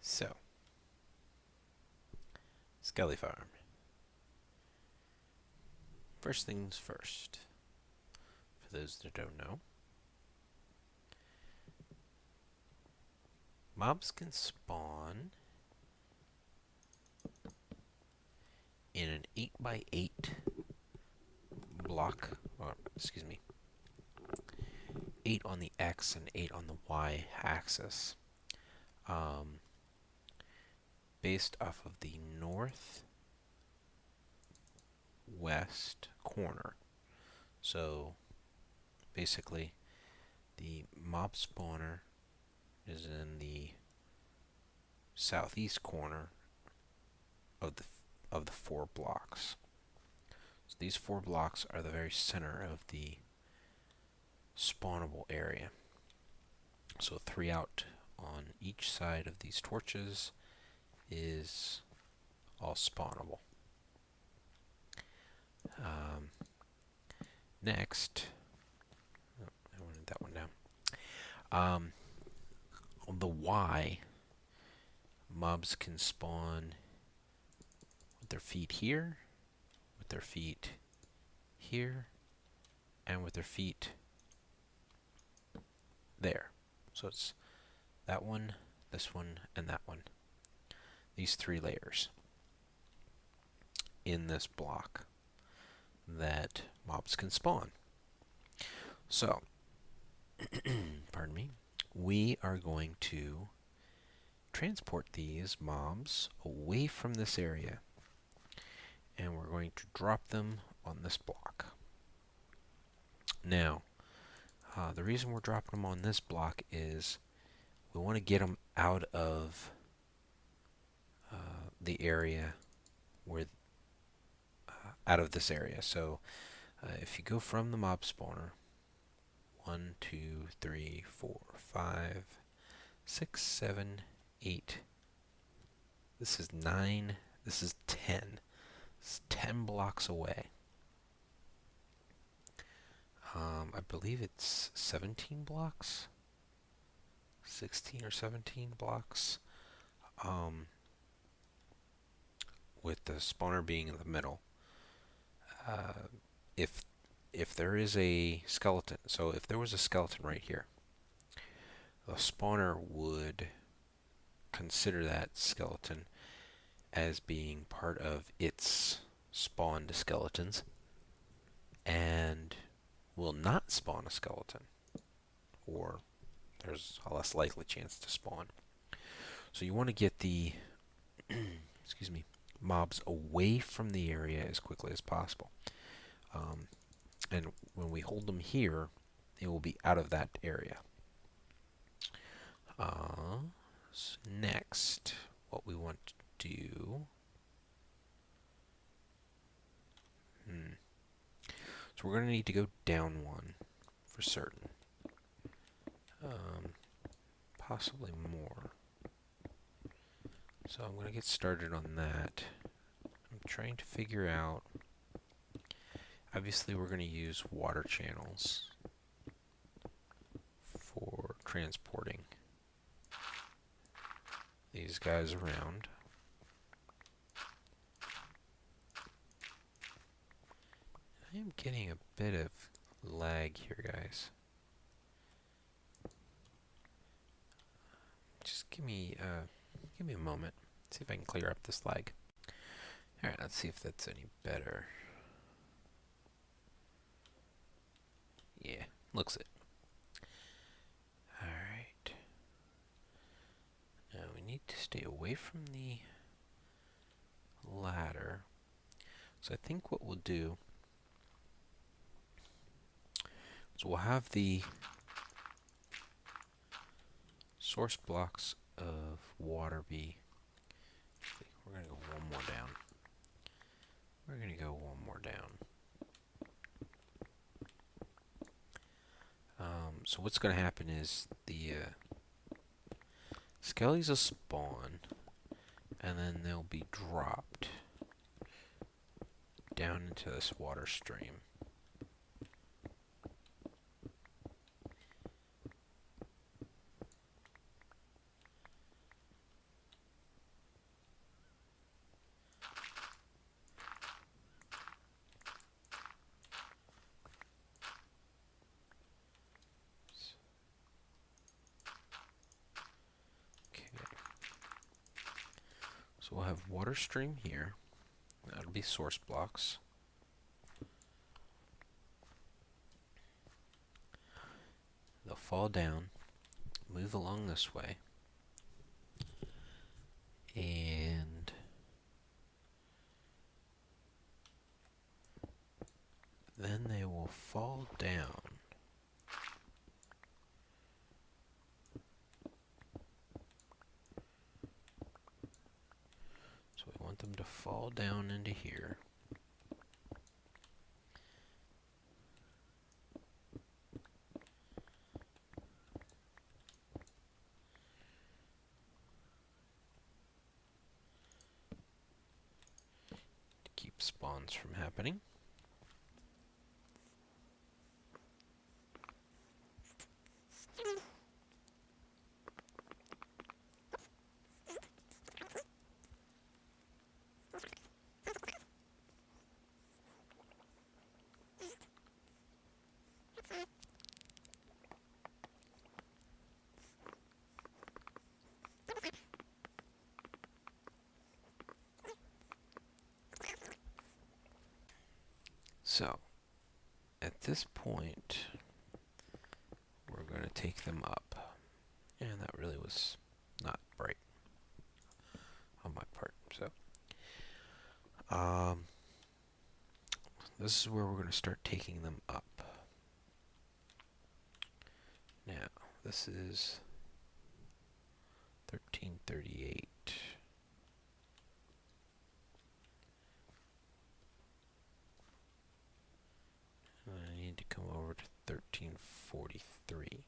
So, Skelly Farm. First things first, for those that don't know, mobs can spawn in an 8x8 block, or excuse me, 8 on the X and 8 on the Y axis, based off of the northwest corner. So basically, the mob spawner is in the southeast corner of the 4 blocks. So these 4 blocks are the very center of the spawnable area. So 3 out on each side of these torches is all spawnable. Next, oh, I wanted that one down. On the Y, mobs can spawn with their feet here, with their feet here, and with their feet there. So it's that one, this one, and that one. These 3 layers in this block that mobs can spawn. So, pardon me, we are going to transport these mobs away from this area, and we're going to drop them on this block. Now, the reason we're dropping them on this block is we want to get them out of the area where out of this area. So if you go from the mob spawner, 1, 2, 3, 4, 5, 6, 7, 8. This is 9. This is 10. It's 10 blocks away. I believe it's 17 blocks. 16 or 17 blocks. With the spawner being in the middle. If there is a skeleton, so if there was a skeleton right here, the spawner would consider that skeleton as being part of its spawned skeletons and will not spawn a skeleton, or there's a less likely chance to spawn. So you want to get the excuse me, mobs away from the area as quickly as possible. And when we hold them here, they will be out of that area. So next, what we want to do... So we're going to need to go down 1 for certain. Possibly more. So I'm going to get started on that. I'm trying to figure out... Obviously, we're going to use water channels for transporting these guys around. I am getting a bit of lag here, guys. Just give me a moment. See if I can clear up this lag. All right, let's see if that's any better. Yeah, looks it. Alright. Now we need to stay away from the ladder. So I think what we'll do is we'll have the source blocks of water be... We're going to go one more down. We're going to go one more down. So what's going to happen is the skellies will spawn, and then they'll be dropped down into this water stream. So we'll have water stream here. That'll be source blocks. They'll fall down, move along this way, and then they will fall down. So we want them to fall down into here. To keep spawns from happening. So, at this point, we're going to take them up. And that really was not bright on my part. So, this is where we're going to start taking them up. Now, this is 1338. I need to come over to 1343.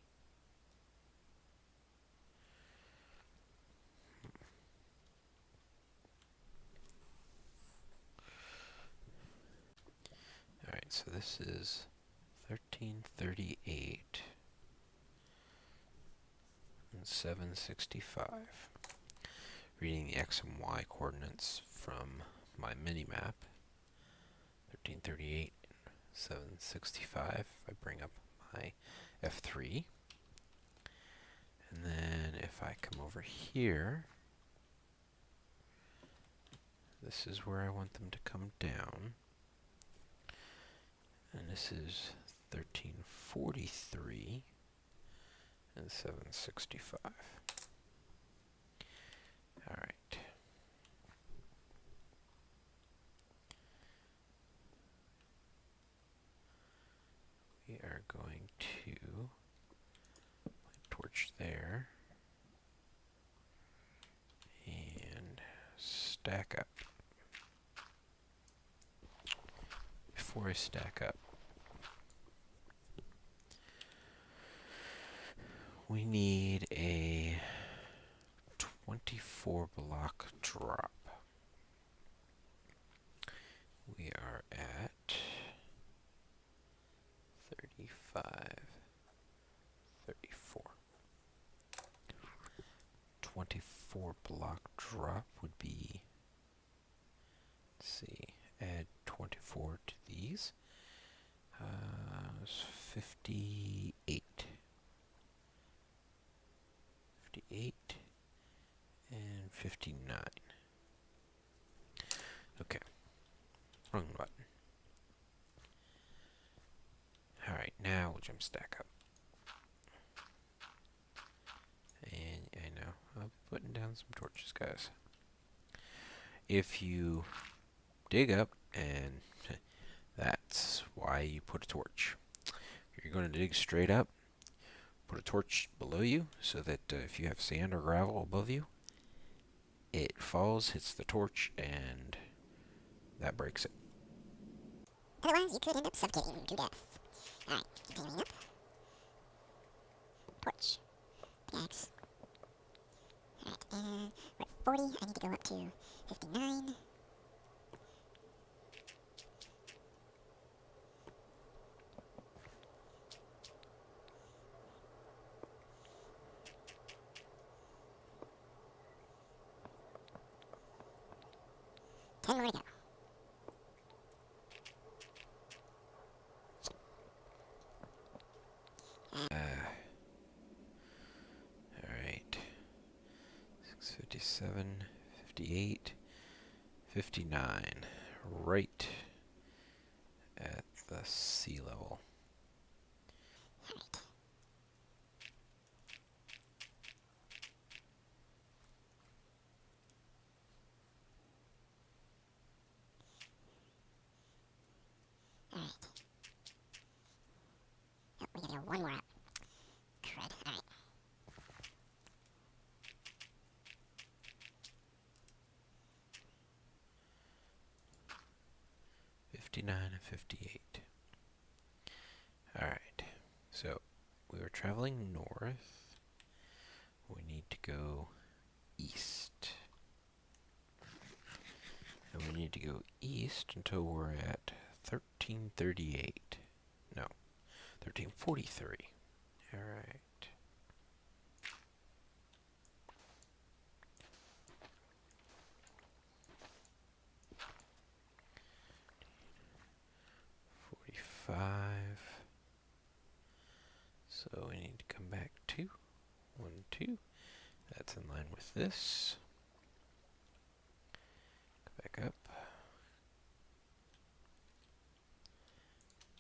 Alright, so this is 1338 and 765. Reading the X and Y coordinates from my mini-map. 1338 and 765. I bring up my F3. And then if I come over here, this is where I want them to come down. And this is 1343 and 765. Alright. We are going to put a torch there and stack up. Before I stack up, we need a 24 block drop. We are at 35, 34. 24 block drop would be, let's see, add 24 to these. 58. 58 and 59. Okay. Wrong button. Alright, now we'll jump stack up. And I know, I'll be putting down some torches, guys. If you dig up, and that's why you put a torch. You're going to dig straight up, put a torch below you, so that if you have sand or gravel above you, it falls, hits the torch, and that breaks it. Otherwise, you could end up suffocating to death. Alright, continuing up. Torch. Pickaxe. Alright, and we're at 40. I need to go up to 59. Ten more to go. Alright. 657, 58. 59. Right at the sea level. Alright. Alright. Oh, we gotta go one more up. Crud. Alright. 59 and 58. Alright, so we were traveling north. We need to go east. And we need to go east until we're at 1338. No, 1343. Alright. Five. So we need to come back 2. 1, 2. That's in line with this. Go back up.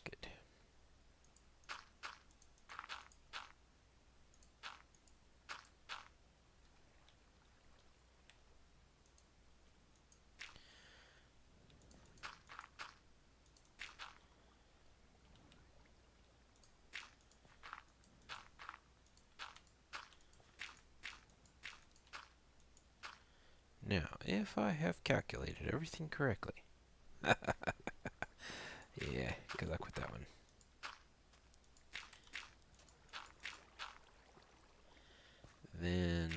Good. Now, if I have calculated everything correctly. Yeah, good luck with that one. Then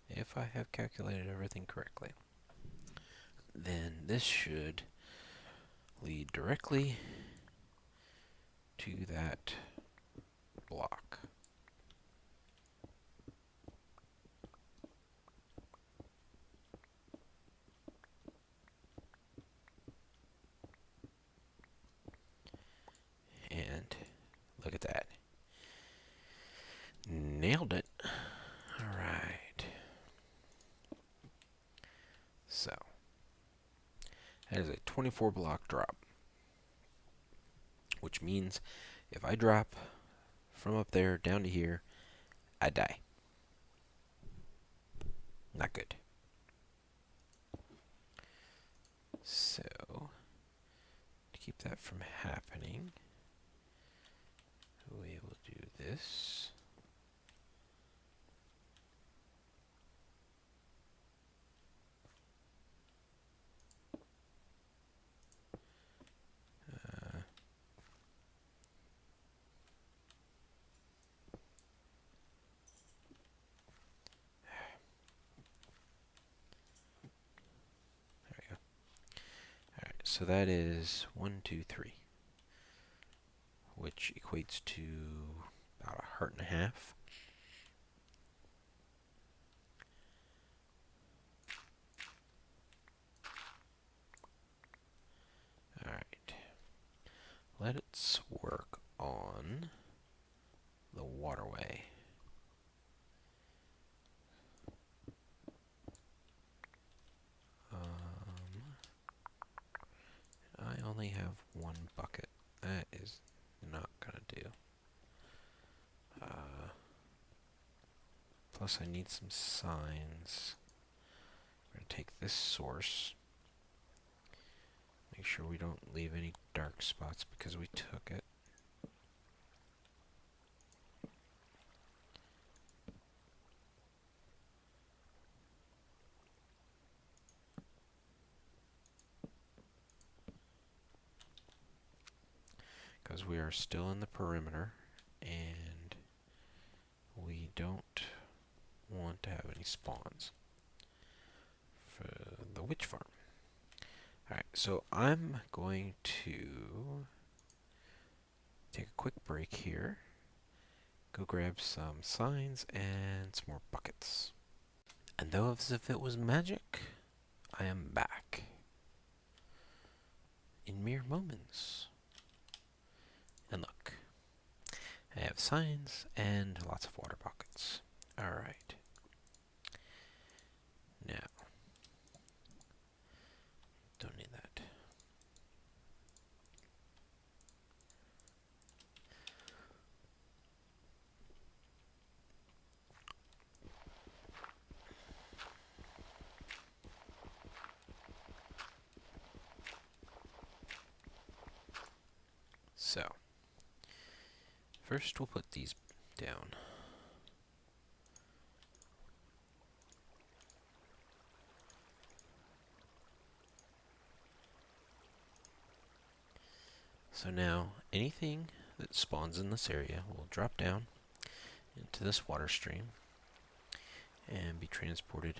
if I have calculated everything correctly, then this should lead directly to that block. And look at that. Nailed it. Alright. So, that is a 24 block drop. Which means if I drop from up there down to here, I die. Not good. So, to keep that from happening, we will do this. There we go. Alright, so that is 1, 2, 3. Which equates to about a heart and a half. Alright. Let's work on the waterway. I only have one bucket. That is not gonna do. Plus I need some signs. We're gonna take this source. Make sure we don't leave any dark spots because we took it. Because we are still in the perimeter and we don't want to have any spawns for the witch farm. Alright, so I'm going to take a quick break here, go grab some signs and some more buckets. And though as if it was magic, I am back in mere moments. And look, signs and lots of water pockets. Alright. Now, don't need that. So, first we'll put these down. So now, anything that spawns in this area will drop down into this water stream and be transported.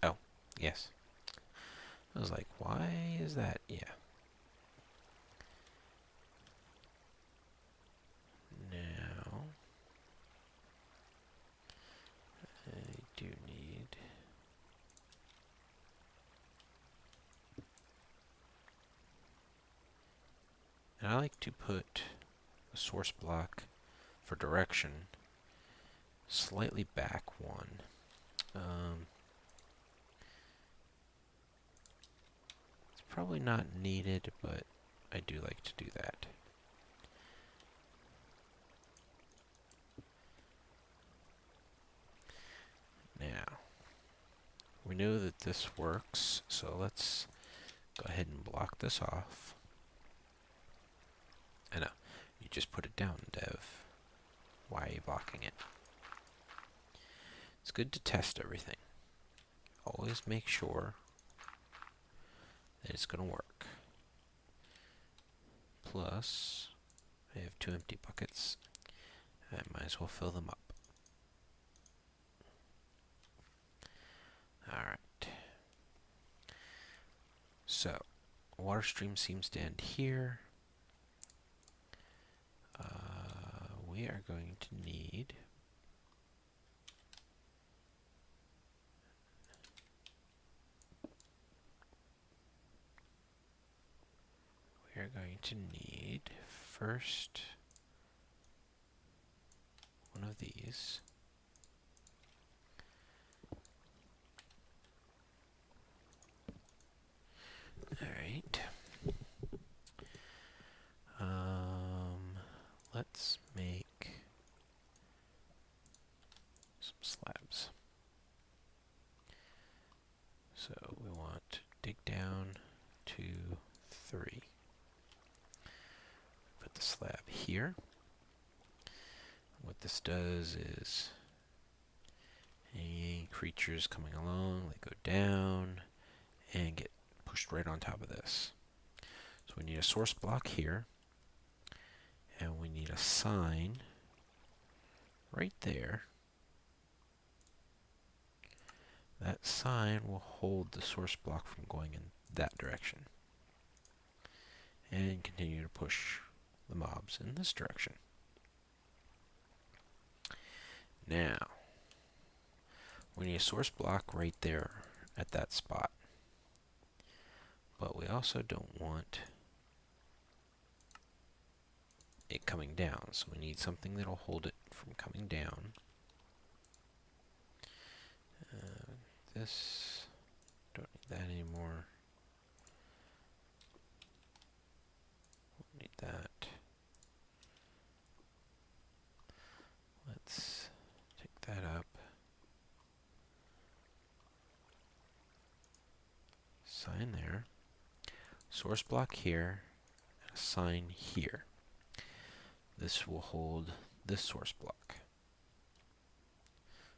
Oh, yes. I was like, why is that? Yeah. Now, I do need... And I like to put a source block for direction slightly back one. It's probably not needed, but I do like to do that. Now, we know that this works, so let's go ahead and block this off. I know, you just put it down, Dev. Why are you blocking it? It's good to test everything. Always make sure that it's going to work. Plus, I have 2 empty buckets. I might as well fill them up. Alright. So, water stream seems to end here. We are going to need first one of these. Alright. Let's make some slabs. So we want dig down 2, 3. Put the slab here. What this does is any creatures coming along, they go down and get pushed right on top of this. So we need a source block here, and we need a sign right there. That sign will hold the source block from going in that direction and continue to push the mobs in this direction. Now, we need a source block right there at that spot. But we also don't want it coming down, so we need something that'll hold it from coming down. This, don't need that anymore. Won't need that. Let's take that up. Sign there. Source block here, and a sign here. This will hold this source block.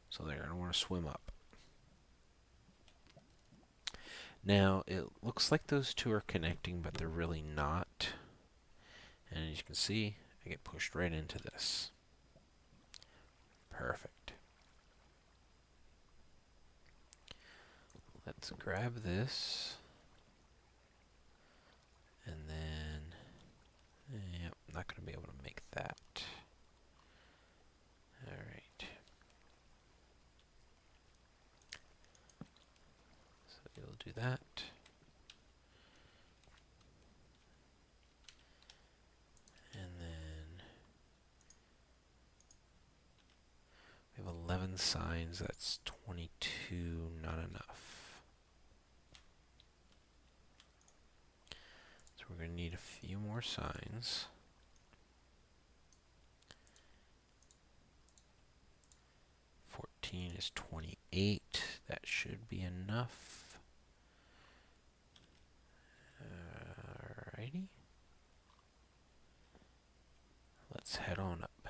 So they're going to want to swim up. Now, it looks like those two are connecting, but they're really not. And as you can see, I get pushed right into this. Perfect. Let's grab this. And then, yep, I'm not going to be able to make that. Alright. So you'll do that. signs. That's 22, not enough. So we're going to need a few more signs. 14 is 28. That should be enough. Alrighty. Let's head on up.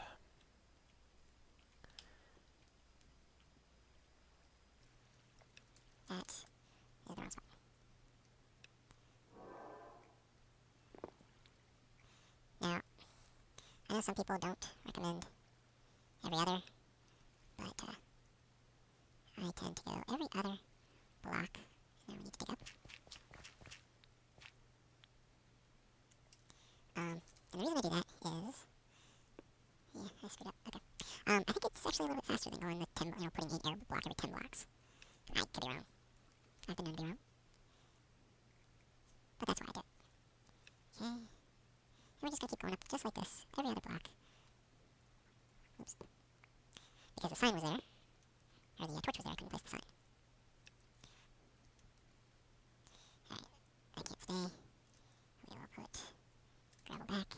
That is the wrong spot. Now, I know some people don't recommend every other, but I tend to go every other block. Now we need to dig up. And the reason I do that is, yeah, I screwed up. Okay. I think it's actually a little bit faster than going with 10, putting an air block every 10 blocks. I could be wrong. I've been known to be wrong. But that's why I do it. Okay. And we're just going to keep going up just like this, every other block. Oops. Because the sign was there, or the torch was there, I couldn't place the sign. Alright, I can't stay. We will put gravel back.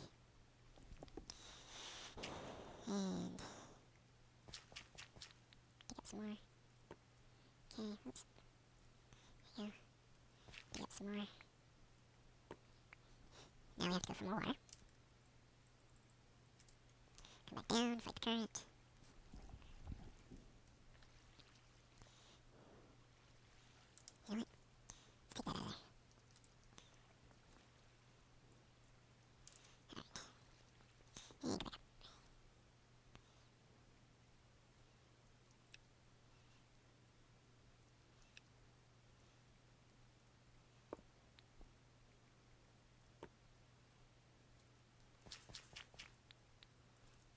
And dig up some more. Okay, oops. There we go. Dig up some more. Now we have to go for more water. Come back down, fight the current. You know what? Let's take that out of there. Alright. And go back up.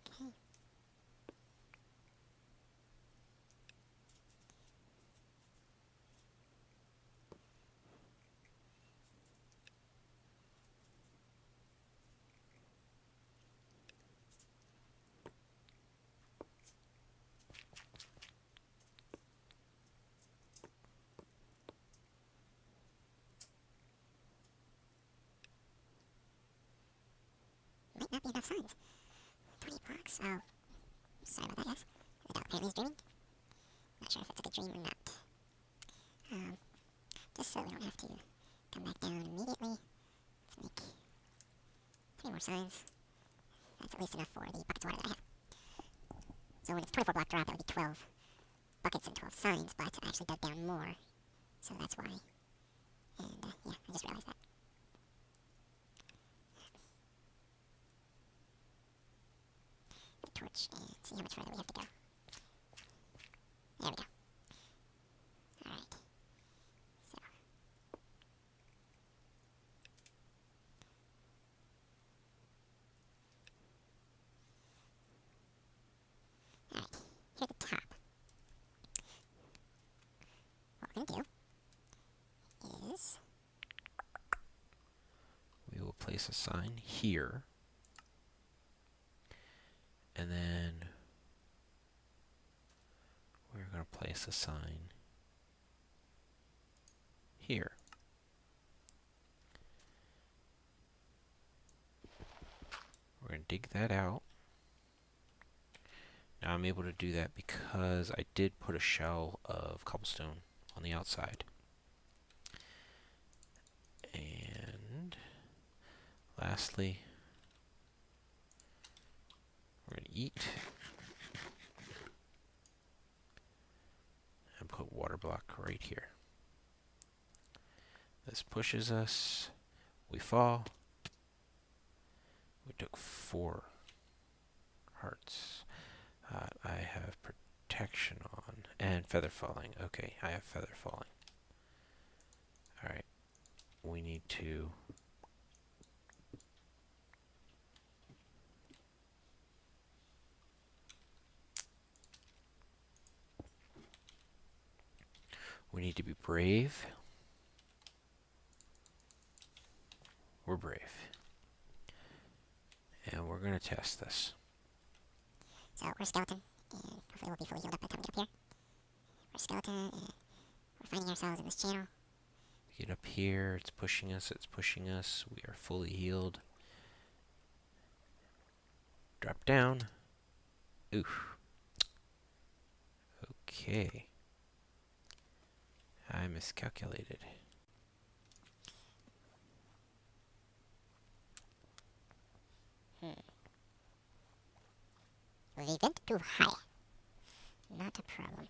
Okay. Might not be enough signs. 20 blocks. Oh, sorry about that, guys. The dog apparently is dreaming. Not sure if it's a good dream or not. Just so we don't have to come back down immediately, let's make 3 more signs. That's at least enough for the buckets of water that I have. So when it's 24 block drop, that would be 12 buckets and 12 signs, but I actually dug down more. So that's why. And yeah, I just realized that. The torch and see how much further we have to go. There we go. Alright. So. Alright. Here at the top. What we're going to do is We will place a sign here. And then we're going to place a sign here. We're going to dig that out. Now I'm able to do that because I did put a shell of cobblestone on the outside. And lastly, we're going to eat and put water block right here. This pushes us. We fall. We took 4 hearts. I have protection on and feather falling. Okay, I have feather falling. Alright, we need to be brave. We're brave. And we're going to test this. So we're a skeleton, and hopefully we'll be fully healed up by the time we get up here. We're a skeleton, and we're finding ourselves in this channel. Get up here, it's pushing us, it's pushing us. We are fully healed. Drop down. Oof. Okay. I miscalculated. The vent too high. Not a problem.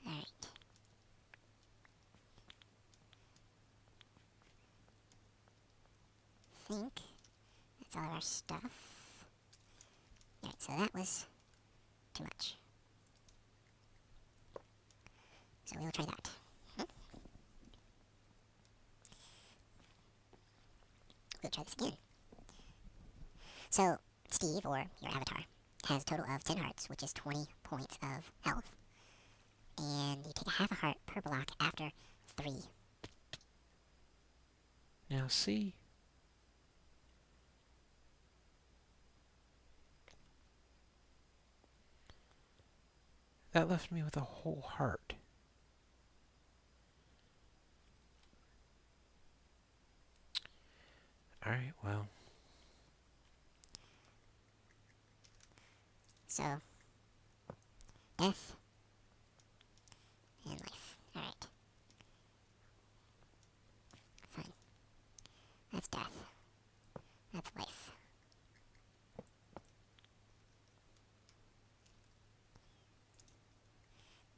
Alright. Think that's all of our stuff. Alright, so that was too much. So we will try that. We'll try this again. So, Steve, or your avatar, has a total of 10 hearts, which is 20 points of health. And you take a half a heart per block after 3. Now see? That left me with a whole heart. Alright, well. So, death and life. Alright. Fine. That's death. That's life.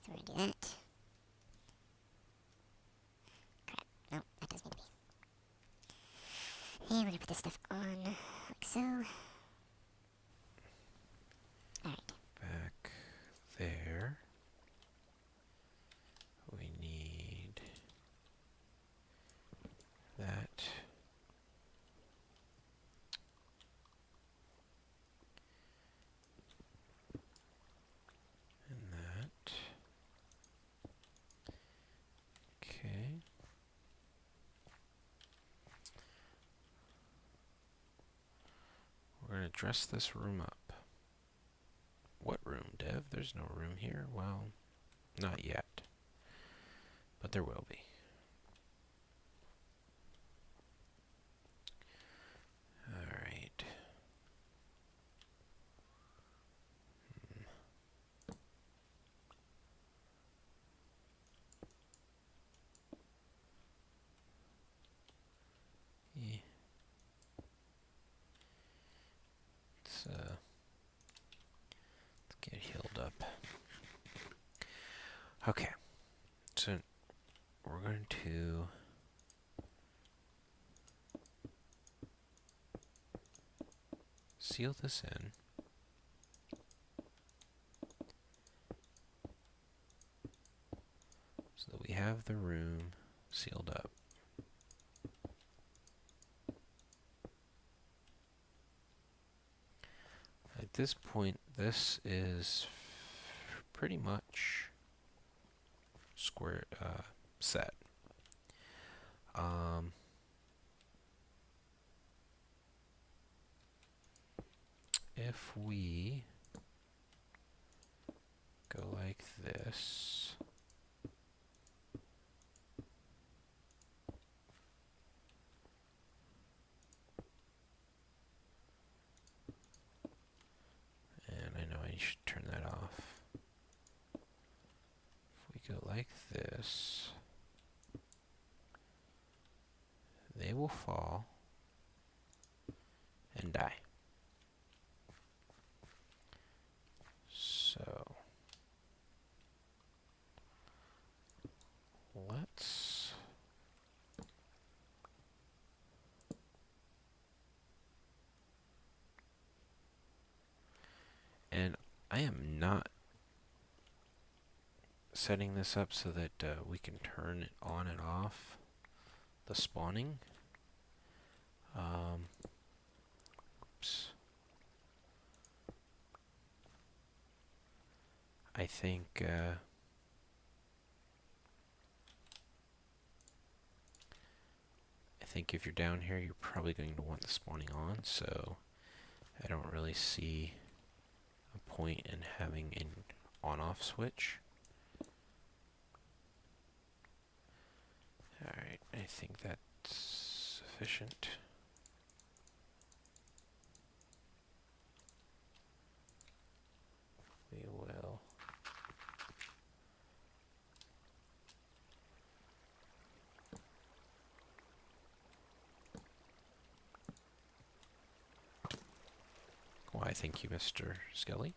So we're gonna do that. Crap. No, that does need to be. And we're gonna put this stuff on like so. Alright. Back there. We need that. And that. Okay. We're going to dress this room up. What room, Dev? There's no room here. Well, not yet. But there will be. Alright. Yeah. Let's get healed up. Okay. So we're going to seal this in. So that we have the room sealed up. At this point, this is pretty much square set. If we go like this, and I know I should turn that off. If we go like this, they will fall and die. So let's and I am not setting this up so that we can turn it on and off the spawning. Oops. I think think if you're down here, you're probably going to want the spawning on, so I don't really see a point in having an on-off switch. Alright, I think that's sufficient. We will why, thank you, Mr. Skelly.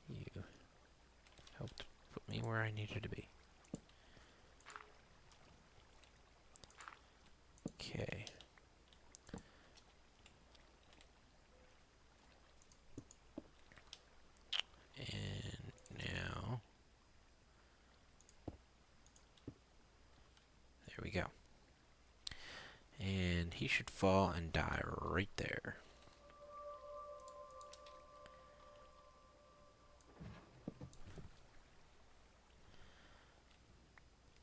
You helped put me where I needed to be. Okay. And now, there we go. And he should fall and die right there.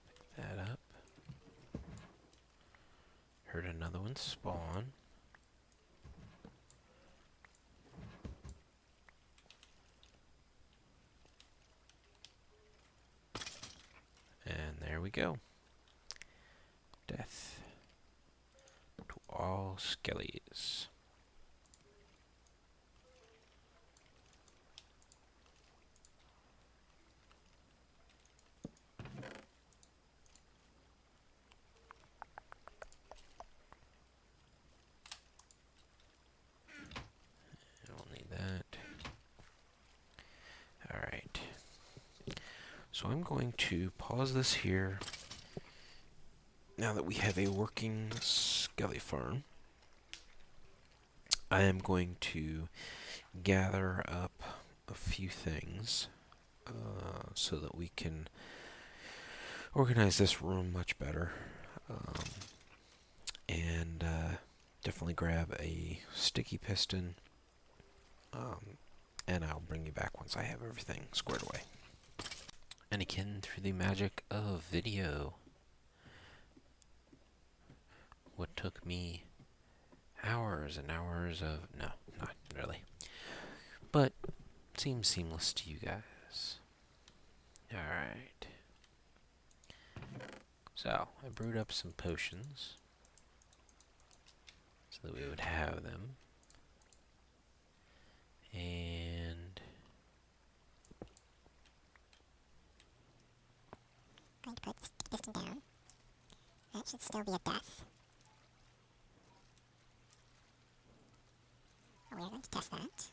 Pick that up. Heard another one spawn. And there we go. Death to all skellies. I don't need that. Alright. So I'm going to pause this here. Now that we have a working skelly farm, I am going to gather up a few things so that we can organize this room much better. And definitely grab a sticky piston, and I'll bring you back once I have everything squared away. And again, through the magic of video, what took me hours and hours of... no, not really. But seems seamless to you guys. Alright. So, I brewed up some potions so that we would have them. And... going to put this piston down. That should still be a death. We're going to test that.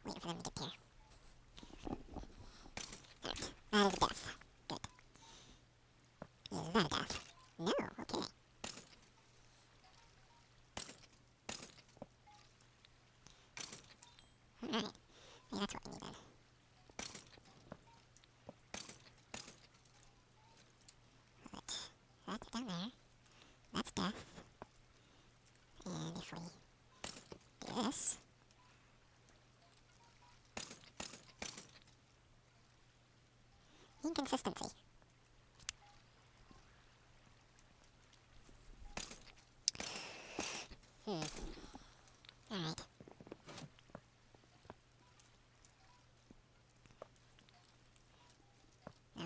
Waiting for them to get there. That is a death. Good. Is that a death? No, okay. Alright. Maybe that's what we need then. Put that down there. That's death. And if we do this... inconsistency. Alright. No.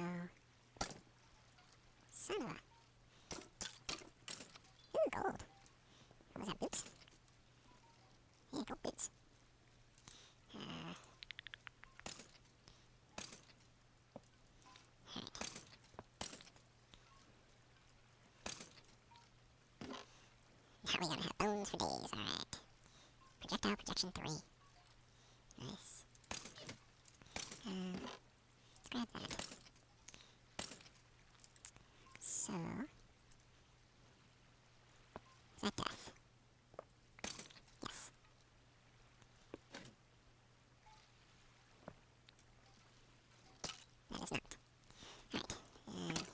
Son of a... ooh, gold. What was that, boots? Yeah, gold boots. Alright. Now we're gonna have bones for days, alright. Projectile projection 3. Nice. Let's grab that. So... is that death? Yes. That is not. Alright. Alright.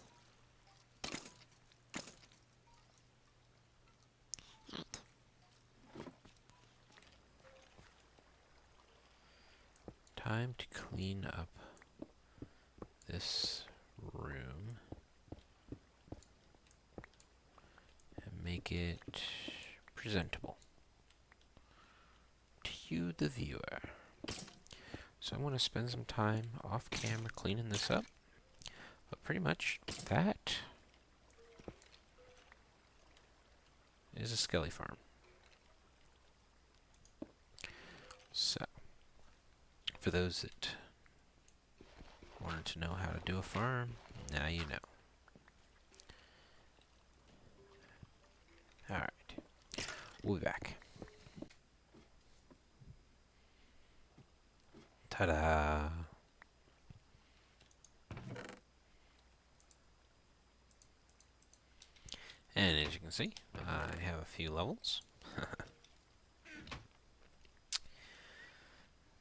Time to clean up this room and make it presentable to you, the viewer. So I want to spend some time off camera cleaning this up, but pretty much that is a skelly farm. So, for those that wanted to know how to do a farm, now you know. Alright, we'll be back. Ta-da! And as you can see, I have a few levels.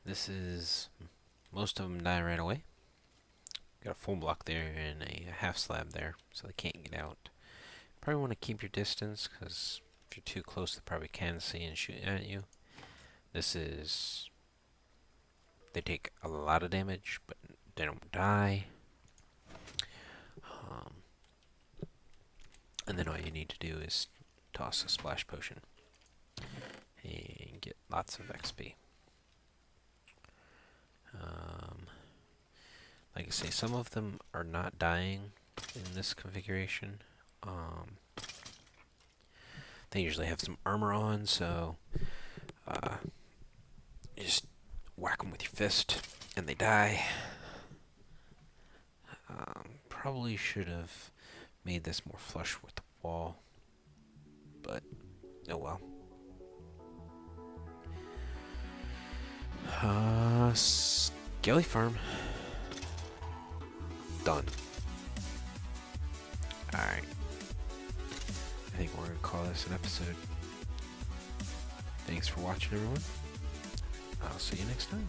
This is, most of them die right away. Got a full block there and a half slab there, so they can't get out. Probably want to keep your distance, because if you're too close, they probably can see and shoot at you. This is, they take a lot of damage, but they don't die. And then all you need to do is toss a splash potion and get lots of XP. Like I say, some of them are not dying in this configuration. They usually have some armor on, so you just whack them with your fist and they die. Probably should have made this more flush with the wall, but oh well. Skelly farm. Done. Alright. I think we're going to call this an episode. Thanks for watching, everyone. I'll see you next time.